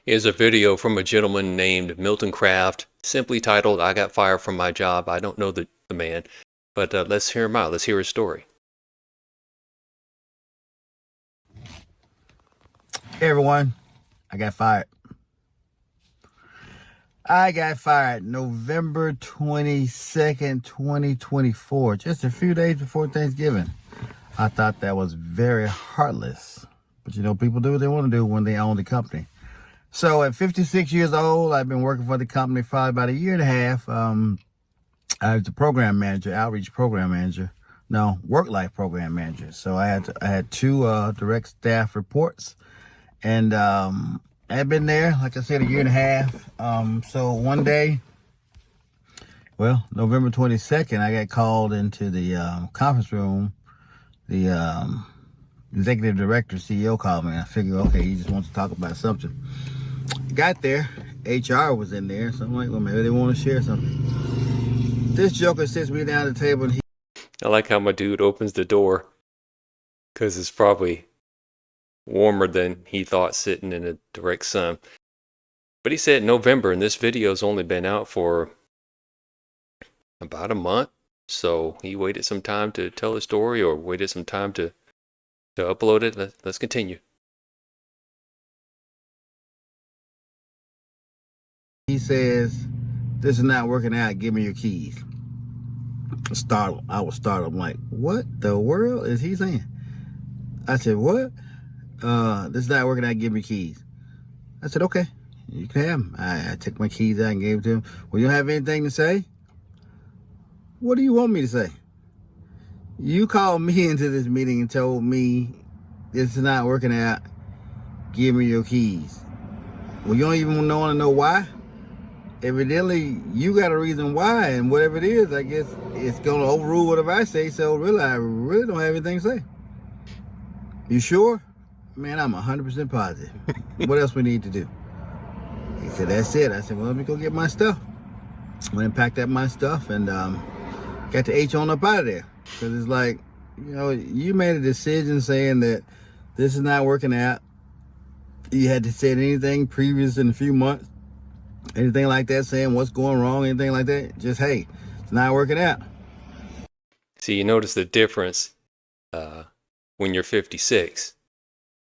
Is a video from a gentleman named Milton Kraft, simply titled, I Got Fired from My Job. I don't know the man, but let's hear him out. Let's hear his story. Hey everyone, I got fired. I got fired November 22nd, 2024, just a few days before Thanksgiving. I thought that was very heartless. But you know, people do what they want to do when they own the company. So at 56 years old, I've been working for the company for probably about a year and a half. I was the program manager, outreach program manager. No, work life program manager. So I had two direct staff reports. And I've been there, like I said, a year and a half. So one day, well, November 22nd, I got called into the conference room. The executive director, CEO, called me. I figured, okay, he just wants to talk about something. Got there, HR was in there, so I'm like, well, maybe they want to share something. This joker sits me down at the table, and I like how my dude opens the door because it's probably warmer than he thought sitting in a direct sun. But he said November, and this video's only been out for about a month. So he waited some time to tell his story, or waited some time to upload it. Let's continue. he says, this is not working out, give me your keys. I was startled. I'm like, what the world is he saying? I said, what? This is not working out, give me keys. I said, okay, you can have them. I took my keys out and gave them to him. Well, you don't have anything to say? What do you want me to say? You called me into this meeting and told me this is not working out, give me your keys. Well, you don't even want to know why? Evidently, you got a reason why, and whatever it is, I guess it's going to overrule whatever I say, so really, I really don't have anything to say. You sure? Man, I'm 100% positive. What else we need to do? He said, that's it. I said, well, let me go get my stuff. Went and packed up my stuff and got the H on up out of there. Because it's like, you know, you made a decision saying that this is not working out. You had to say anything previous in a few months, anything like that, saying what's going wrong, anything like that. Just, hey, it's not working out. See, you notice the difference when you're 56.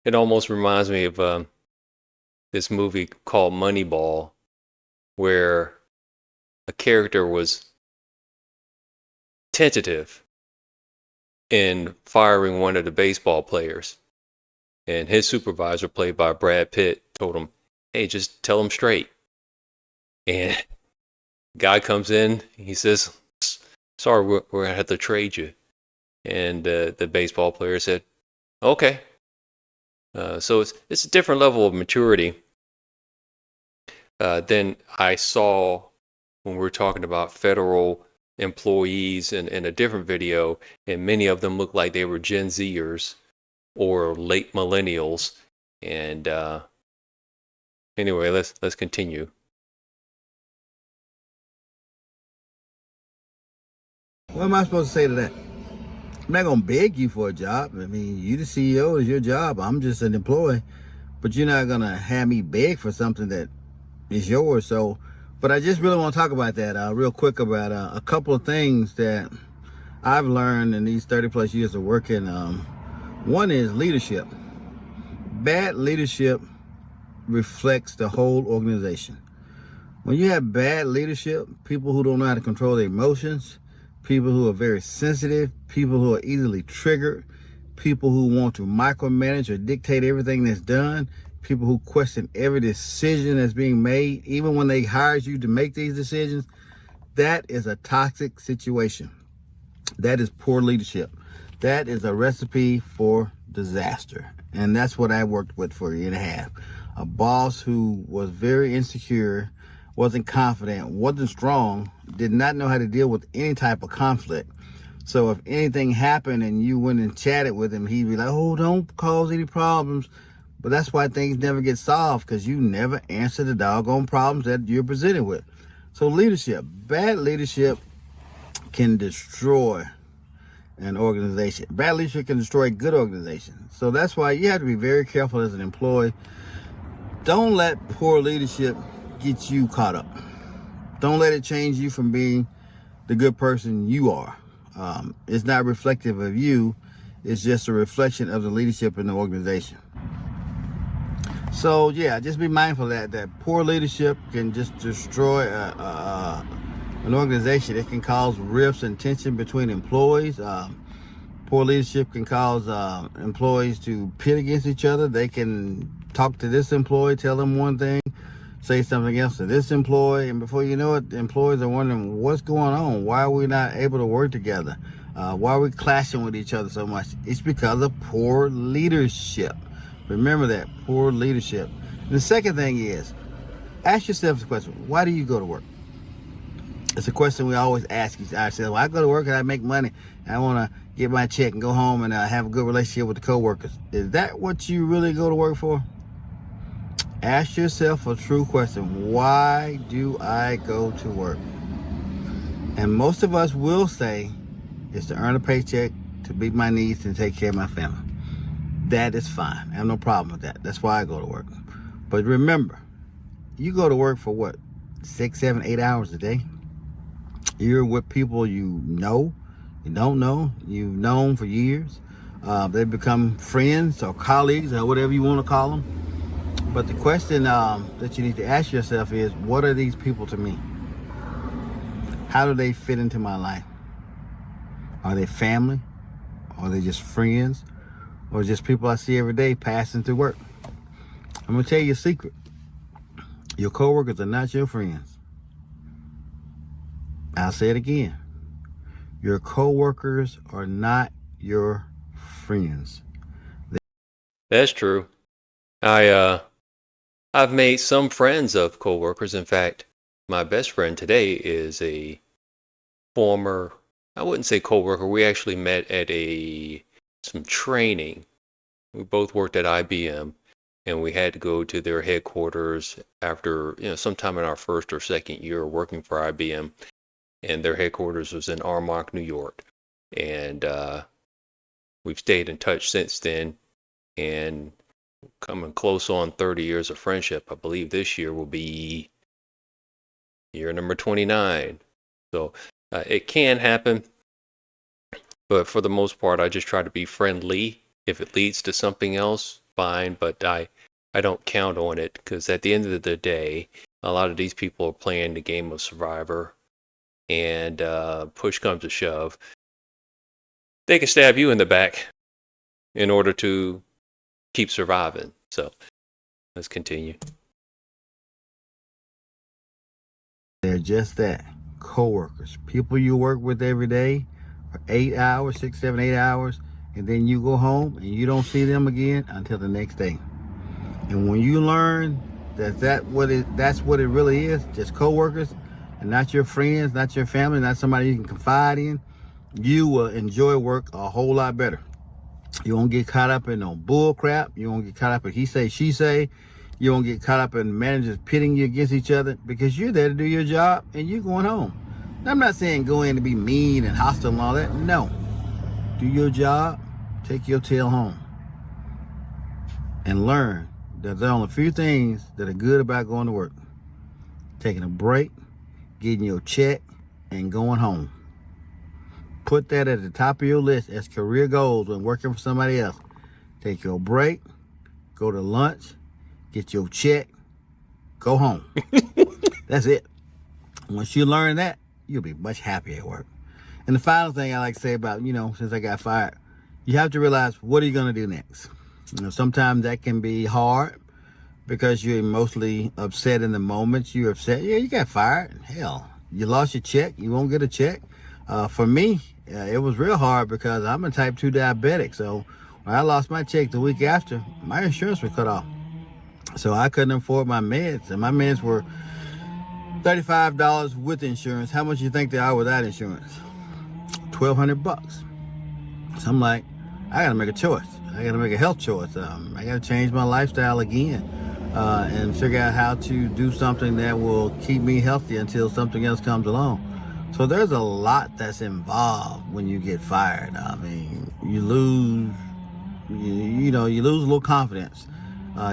It almost reminds me of this movie called Moneyball, where a character was tentative in firing one of the baseball players. And his supervisor, played by Brad Pitt, told him, hey, just tell him straight. And guy comes in, he says, sorry, we're going to have to trade you. And the baseball player said, okay. So it's a different level of maturity than I saw when we were talking about federal employees in a different video, and many of them looked like they were Gen Zers or late millennials. And anyway, let's continue. What am I supposed to say to that? I'm not going to beg you for a job. I mean, you the CEO, it's your job. I'm just an employee. But you're not going to have me beg for something that is yours. So, but I just really want to talk about that real quick about a couple of things that I've learned in these 30 plus years of working. One is leadership. Bad leadership reflects the whole organization. When you have bad leadership, people who don't know how to control their emotions, people who are very sensitive, people who are easily triggered, people who want to micromanage or dictate everything that's done, people who question every decision that's being made, even when they hired you to make these decisions, that is a toxic situation. That is poor leadership. That is a recipe for disaster. And that's what I worked with for a year and a half. A boss who was very insecure, wasn't confident, wasn't strong, did not know how to deal with any type of conflict. So if anything happened and you went and chatted with him, he'd be like, oh, don't cause any problems. But that's why things never get solved, because you never answer the doggone problems that you're presented with. So leadership, bad leadership can destroy an organization. Bad leadership can destroy a good organization. So that's why you have to be very careful as an employee Don't let poor leadership get you caught up. Don't let it change you from being the good person you are. It's not reflective of you. It's just a reflection of the leadership in the organization. So yeah, just be mindful that poor leadership can just destroy an organization. It can cause rifts and tension between employees. Poor leadership can cause employees to pit against each other. They can talk to this employee, tell them one thing, say something else to this employee, and before you know it, the employees are wondering what's going on. Why are we not able to work together? Why are we clashing with each other so much? It's because of poor leadership. Remember that, poor leadership. And the second thing is, ask yourself the question, why do you go to work? It's a question we always ask ourselves. Well, I go to work and I make money. And I want to get my check and go home and have a good relationship with the coworkers. Is that what you really go to work for? Ask yourself a true question. Why do I go to work? And most of us will say it's to earn a paycheck, to meet my needs, and take care of my family. That is fine. I have no problem with that. That's why I go to work. But remember, you go to work for what? 6, 7, 8 hours a day? You're with people you know, you don't know, you've known for years. They become friends or colleagues or whatever you want to call them. But the question that you need to ask yourself is, what are these people to me? How do they fit into my life? Are they family? Are they just friends? Or just people I see every day passing through work? I'm going to tell you a secret. Your coworkers are not your friends. I'll say it again. Your coworkers are not your friends. That's true. I've made some friends of coworkers. In fact, my best friend today is a former, I wouldn't say coworker. We actually met at some training. We both worked at IBM, and we had to go to their headquarters after, sometime in our first or second year working for IBM. And their headquarters was in Armonk, New York. And we've stayed in touch since then. And coming close on 30 years of friendship. I believe this year will be year number 29. So it can happen. But for the most part, I just try to be friendly. If it leads to something else, fine. But I don't count on it, because at the end of the day, a lot of these people are playing the game of Survivor. And push comes to shove, they can stab you in the back in order to keep surviving. So let's continue. They're just that, coworkers, people you work with every day for 8 hours, 6, 7, 8 hours, and then you go home and you don't see them again until the next day. And when you learn that's what it really is, just coworkers, and not your friends, not your family, not somebody you can confide in, you will enjoy work a whole lot better. You won't get caught up in no bull crap. You won't get caught up in he say, she say. You won't get caught up in managers pitting you against each other, because you're there to do your job and you're going home. Now, I'm not saying go in to be mean and hostile and all that. No. Do your job, take your tail home, and learn that there are only a few things that are good about going to work. Taking a break, getting your check, and going home. Put that at the top of your list as career goals when working for somebody else. Take your break, go to lunch, get your check, go home. That's it. Once you learn that, you'll be much happier at work. And the final thing I like to say about, since I got fired, you have to realize, what are you going to do next? Sometimes that can be hard because you're emotionally upset in the moment. You're upset. Yeah, you got fired. Hell, you lost your check. You won't get a check. For me, it was real hard because I'm a type 2 diabetic. So when I lost my check the week after, my insurance was cut off. So I couldn't afford my meds. And my meds were $35 with insurance. How much you think they are without insurance? $1,200. So I'm like, I got to make a choice. I got to make a health choice. I got to change my lifestyle again and figure out how to do something that will keep me healthy until something else comes along. So there's a lot that's involved when you get fired. I mean, you lose a little confidence.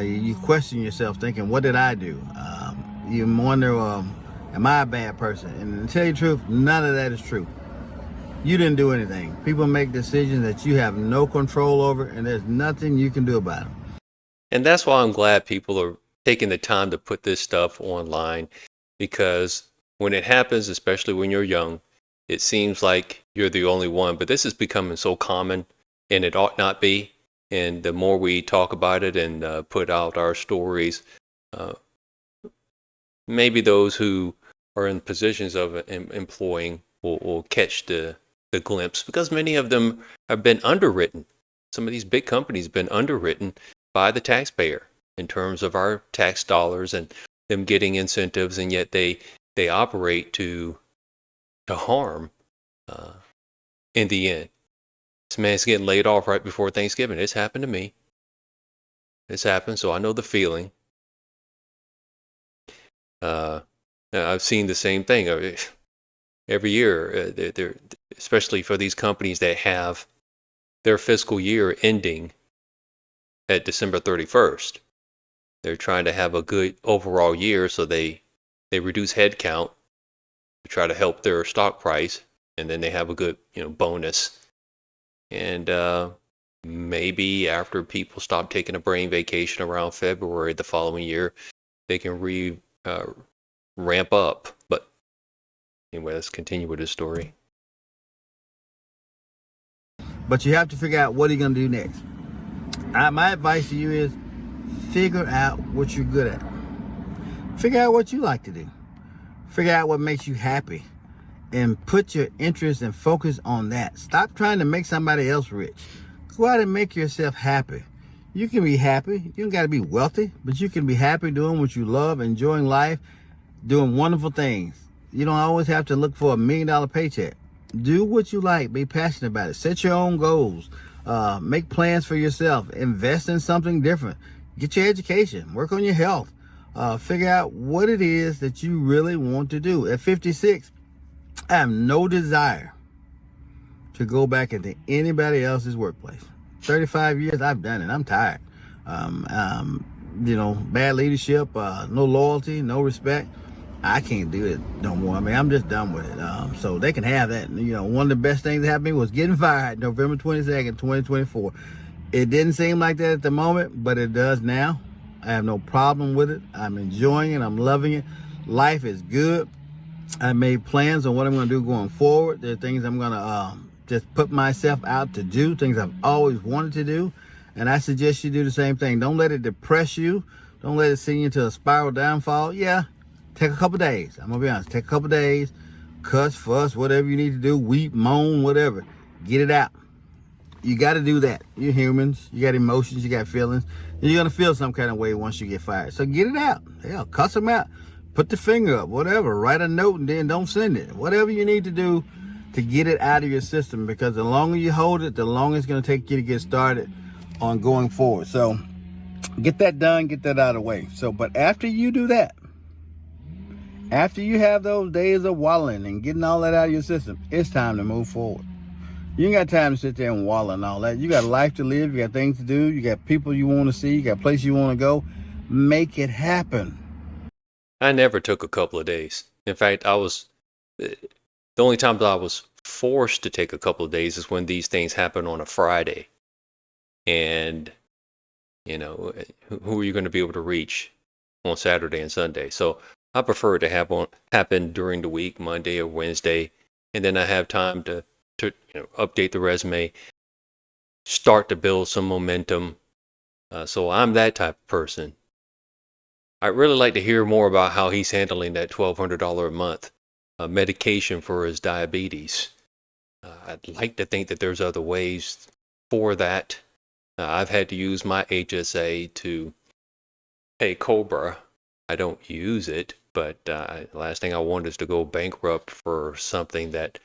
You question yourself, thinking, "What did I do?" You wonder, "Am I a bad person?" And to tell you the truth, none of that is true. You didn't do anything. People make decisions that you have no control over, and there's nothing you can do about them. And that's why I'm glad people are taking the time to put this stuff online, because when it happens, especially when you're young, it seems like you're the only one. But this is becoming so common, and it ought not be. And the more we talk about it and put out our stories, uh, maybe those who are in positions of employing will catch the glimpse, because many of them have been underwritten. Some of these big companies have been underwritten by the taxpayer in terms of our tax dollars and them getting incentives, and yet they operate to harm uh, in the end. This man's getting laid off right before Thanksgiving. It's happened to me. It's happened, so I know the feeling. Uh, I've seen the same thing every year. They're, especially for these companies that have their fiscal year ending at December 31st. They're trying to have a good overall year, so they reduce headcount to try to help their stock price, and then they have a good bonus. And maybe after people stop taking a brain vacation around February the following year, they can ramp up. But anyway, let's continue with this story. But you have to figure out what you're going to do next. My advice to you is figure out what you're good at. Figure out what you like to do. Figure out what makes you happy. And put your interest and focus on that. Stop trying to make somebody else rich. Go out and make yourself happy. You can be happy. You don't got to be wealthy, but you can be happy doing what you love, enjoying life, doing wonderful things. You don't always have to look for $1 million paycheck. Do what you like. Be passionate about it. Set your own goals. Make plans for yourself. Invest in something different. Get your education. Work on your health. Figure out what it is that you really want to do. At 56, I have no desire to go back into anybody else's workplace. 35 years, I've done it. I'm tired. Bad leadership, no loyalty, no respect. I can't do it no more. I mean, I'm just done with it. So they can have that. One of the best things that happened to me was getting fired November 22nd, 2024. It didn't seem like that at the moment, but it does now. I have no problem with it. I'm enjoying it. I'm loving it. Life is good. I made plans on what I'm going to do going forward. There are things I'm going to just put myself out to do, things I've always wanted to do. And I suggest you do the same thing. Don't let it depress you. Don't let it send you into a spiral downfall. Yeah, take a couple days. I'm going to be honest. Take a couple days. Cuss, fuss, whatever you need to do. Weep, moan, whatever. Get it out. You got to do that. You're humans. You got emotions. You got feelings. And you're going to feel some kind of way once you get fired. So get it out. Hell, cuss them out. Put the finger up, whatever. Write a note and then don't send it. Whatever you need to do to get it out of your system, because the longer you hold it, the longer it's going to take you to get started on going forward. So get that done, get that out of the way. But after you do that, after you have those days of wallowing and getting all that out of your system, it's time to move forward. You ain't got time to sit there and wallow and all that. You got a life to live. You got things to do. You got people you want to see. You got places you want to go. Make it happen. I never took a couple of days. In fact, the only time that I was forced to take a couple of days is when these things happen on a Friday. And, who are you going to be able to reach on Saturday and Sunday? So I prefer to have happen during the week, Monday or Wednesday. And then I have time to update the resume, start to build some momentum. So I'm that type of person. I'd really like to hear more about how he's handling that $1,200 a month medication for his diabetes. I'd like to think that there's other ways for that. I've had to use my HSA to pay Cobra. I don't use it, but the last thing I want is to go bankrupt for something that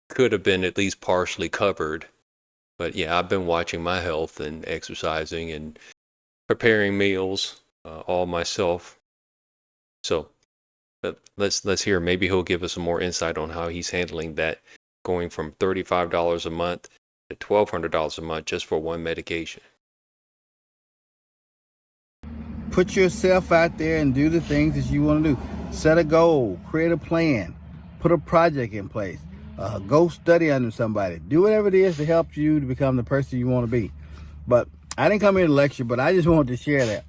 could have been at least partially covered. But yeah, I've been watching my health and exercising and preparing meals all myself. So let's hear. Maybe he'll give us some more insight on how he's handling that, going from $35 a month to $1,200 a month just for one medication. put yourself out there and do the things that you want to do. Set a goal, create a plan, put a project in place, go study under somebody. Do whatever it is to help you to become the person you want to be. But I didn't come here to lecture, but I just wanted to share that.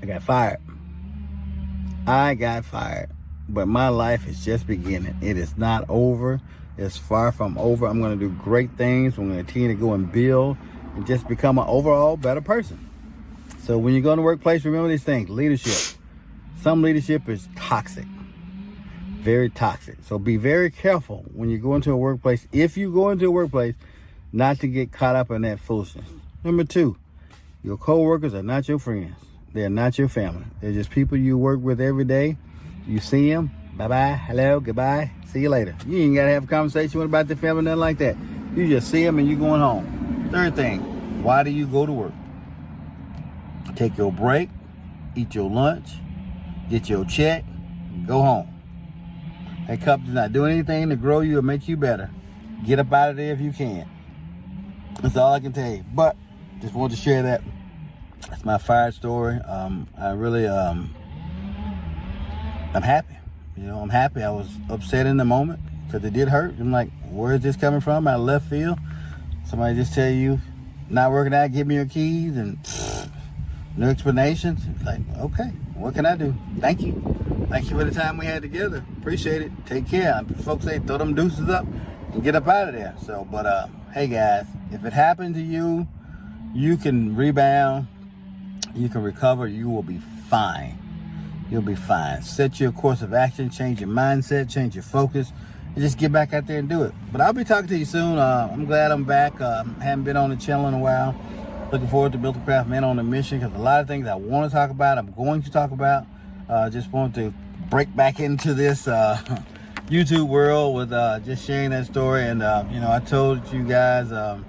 I got fired. But my life is just beginning. It is not over. It's far from over. I'm going to do great things. I'm going to continue to go and build and just become an overall better person. So when you go in the workplace, remember these things. Leadership. Some leadership is toxic. Very toxic. So be very careful when you go into a workplace. If you go into a workplace, not to get caught up in that foolishness. Number 2, your co-workers are not your friends. They're not your family. They're just people you work with every day. You see them, bye-bye, hello, goodbye, see you later. You ain't got to have a conversation with about their family, nothing like that. You just see them and you going home. 3rd thing, why do you go to work? Take your break, eat your lunch, get your check, go home. That company's not doing anything to grow you or make you better. Get up out of there if you can. That's all I can tell you. But just wanted to share that. That's my fire story. I really, I'm happy. I'm happy. I was upset in the moment because it did hurt. I'm like, where is this coming from? Out of left field. Somebody just tell you, not working out, give me your keys, and no explanations. It's like, okay, what can I do? Thank you. Thank you for the time we had together. Appreciate it. Take care. Folks say throw them deuces up and get up out of there. So, but hey guys, if it happened to you, you can rebound. You can recover. You will be fine. You'll be fine. Set your course of action. Change your mindset. Change your focus. And just get back out there and do it. But I'll be talking to you soon. I'm glad I'm back. Haven't been on the channel in a while. Looking forward to Built to Craft Man on a Mission, because a lot of things I want to talk about, I'm going to talk about. Just want to break back into this YouTube world with just sharing that story. And I told you guys a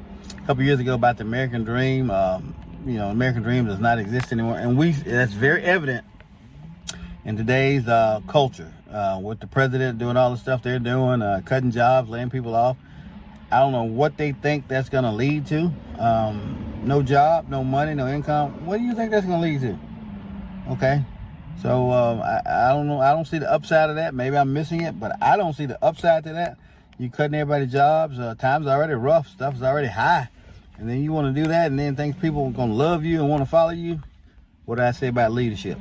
couple years ago about the American Dream. American Dream does not exist anymore, and that's very evident in today's culture, with the president doing all the stuff they're doing, cutting jobs, laying people off. I don't know what they think that's going to lead to. No job, no money, no income. What do you think that's going to lead to? Okay. So I don't know. I don't see the upside of that. Maybe I'm missing it, but I don't see the upside to that. You cutting everybody's jobs. Times already rough. Stuff is already high. And then you want to do that, and then think people are going to love you and want to follow you. What did I say about leadership?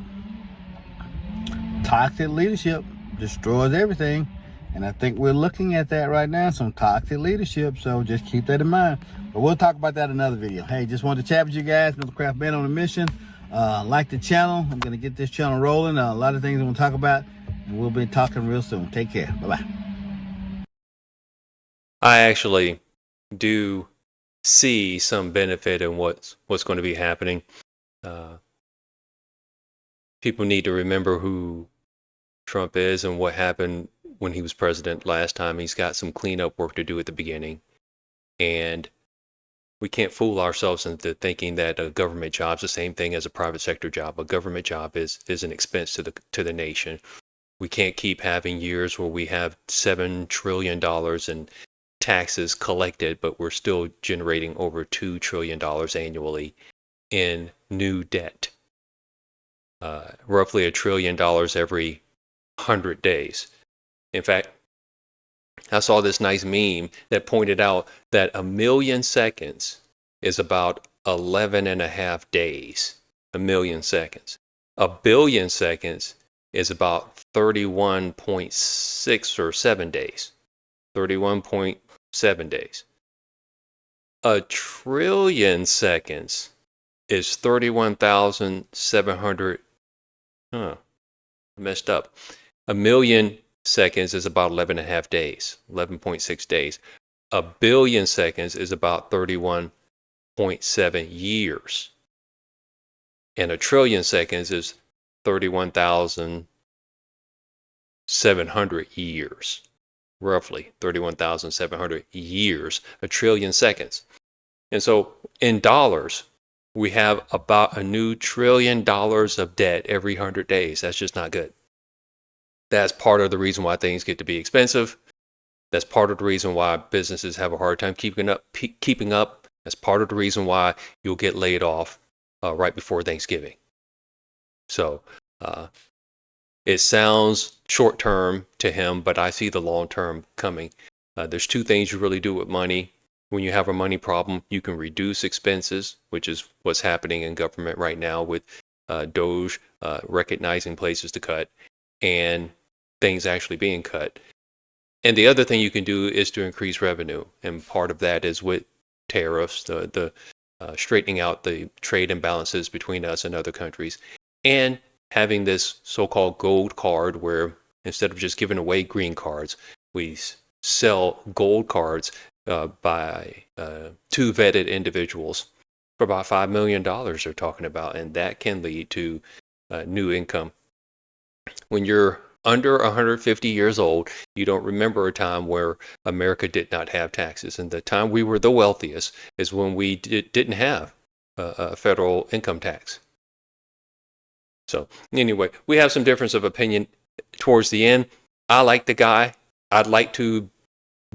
Toxic leadership destroys everything. And I think we're looking at that right now, some toxic leadership. So just keep that in mind. But we'll talk about that in another video. Hey, just wanted to chat with you guys. Built to Craft Man on a Mission. Like the channel. I'm going to get this channel rolling. A lot of things I'm going to talk about. And we'll be talking real soon. Take care. Bye-bye. I actually do see some benefit in what's going to be happening. People need to remember who Trump is and what happened when he was president last time. He's got some cleanup work to do at the beginning, and we can't fool ourselves into thinking that a government job is the same thing as a private sector job. A government job is an expense to the nation. We can't keep having years where we have $7 trillion in taxes collected, but we're still generating over $2 trillion annually in new debt. Roughly $1 trillion every 100 days. In fact, I saw this nice meme that pointed out that 1 million seconds is about 11 and a half days. 1 million seconds. 1 billion seconds is about 31.6 or 7 days. 31.7 days. 1 trillion seconds is 31,700. Messed up. 1 million seconds is about 11 and a half days, 11.6 days. 1 billion seconds is about 31.7 years. And 1 trillion seconds is 31,700 years. Roughly 31,700 years, 1 trillion seconds. And so in dollars, we have about a new $1 trillion of debt every 100 days. That's just not good. That's part of the reason why things get to be expensive. That's part of the reason why businesses have a hard time keeping up. That's part of the reason why you'll get laid off right before Thanksgiving. So it sounds short term to him, but I see the long term coming. There's two things you really do with money. When you have a money problem, you can reduce expenses, which is what's happening in government right now with Doge recognizing places to cut and things actually being cut. And the other thing you can do is to increase revenue. And part of that is with tariffs, the straightening out the trade imbalances between us and other countries, and having this so-called gold card where instead of just giving away green cards, we sell gold cards by two vetted individuals for about $5 million they're talking about, and that can lead to new income. When you're under 150 years old, you don't remember a time where America did not have taxes. And the time we were the wealthiest is when we didn't have a federal income tax. So anyway, we have some difference of opinion towards the end. I like the guy. I'd like to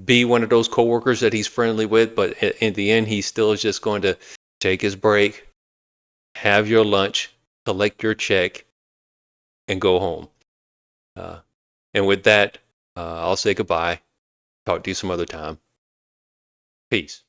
be one of those coworkers that he's friendly with, but in the end, he still is just going to take his break, have your lunch, collect your check, and go home. And with that, I'll say goodbye. Talk to you some other time. Peace.